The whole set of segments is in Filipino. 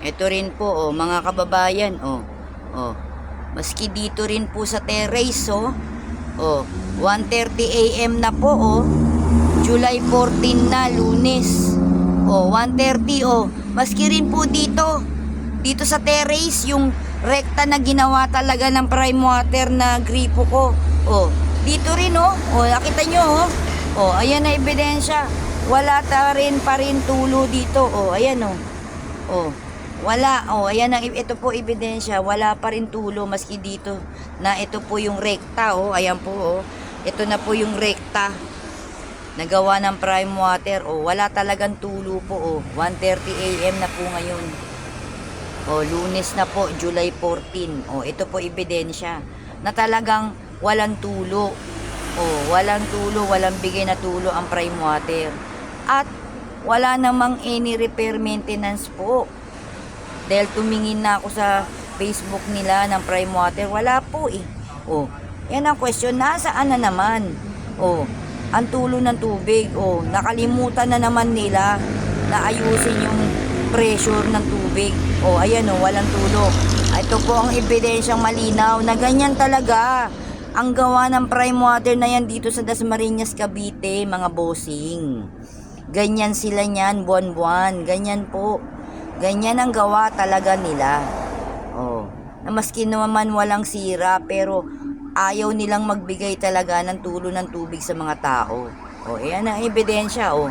Ito rin po, oh, mga kababayan, oh. Oh. Maski dito rin po sa terrace, oh. Oh, 1:30 AM na po, oh. July 14 na, Lunes. Oh, 1:30, oh. Maski rin po dito sa terrace, yung rekta na ginawa talaga ng prime water na gripo ko. Oh, dito rin, oh. Oh, nakita nyo, oh. Oh, ayan na ebidensya. Wala pa rin tulo dito. Oh, ayan, oh. Oh, wala. Oh, ayan ang ito po ebidensya. Wala pa rin tulo maski dito na ito po yung rekta. Oh, ayan po. Oh. Ito na po yung rekta. Nagawa ng prime water. Oh, wala talagang tulo po. Oh, 1:30 AM na po ngayon. Oh, Lunes na po, July 14. Oh, ito po ebidensya na talagang walang tulo. Oh, walang tulo, walang bigay na tulo ang prime water. At wala namang any repair maintenance po. Dahil tumingin na ako sa Facebook nila ng prime water, wala po eh. Oh, yan ang question, nasaan na naman? Oh, ang tulo ng tubig. Oh, nakalimutan na naman nila na ayusin yung pressure ng tubig. Oh, ayan oh, walang tulo. Ito po ang ebidensyang malinaw na ganyan talaga ang gawa ng prime water na yan dito sa Dasmariñas, Cavite, mga bossing. Ganyan sila niyan, buwan-buwan. Ganyan po. Ganyan ang gawa talaga nila. Oh, na maski naman walang sira, pero ayaw nilang magbigay talaga ng tulo ng tubig sa mga tao. Oh, ayan ang ebidensya, oh.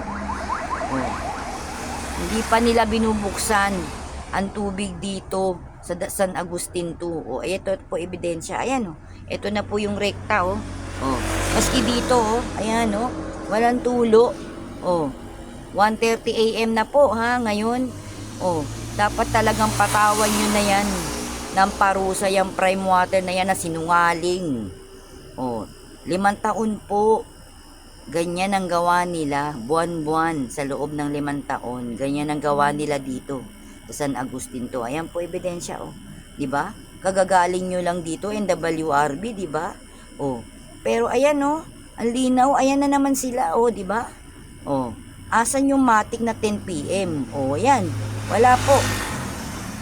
Oh. Hindi pa nila binubuksan ang tubig dito sa San Agustin 2. Oh, ito po ebidensya. Ayan, oh. Ito na po yung rekta, oh. Oh. Maski dito, oh. Ayan, oh. Walang tulo. Oh. 1:30 AM na po, ha, ngayon. Oh, dapat talagang patawan nyo na yan ng parusa yung prime water na yan na sinungaling. Oh, 5 taon po. Ganyan ang gawa nila, buwan-buwan sa loob ng 5 taon. Ganyan ang gawa nila dito sa San Agustin to. Ayan po ebidensya, oh. 'Di ba? Kagagaling nyo lang dito NWRB, 'di ba? Oh. Pero ayan, oh. Ang linaw, ayan na naman sila, oh, 'di ba? Oh. Asan yung matik na 10 PM? Oh, ayan. Wala po.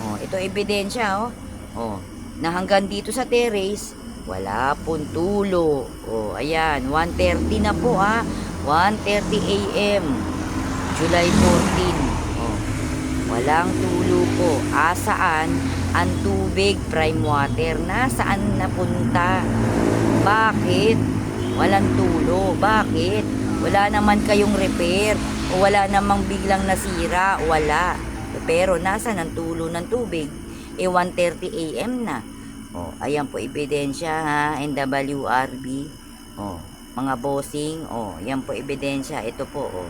Oh, ito ebidensya, oh. Oh, na hanggang dito sa terrace, wala pong tulo. Oh, ayan, 1:30 na po, ha. 1:30 AM, July 14. Oh, walang tulo po. Asaan ang tubig, prime water? Nasaan napunta? Bakit? Walang tulo. Bakit? Wala naman kayong repair o wala namang biglang nasira. Wala. Pero nasa ang tulo ng tubig? 1:30 AM na. Oh, ayan po ebidensya, ha, NWRB. Oh, mga bossing, oh, yan po ebidensya. Ito po, oh.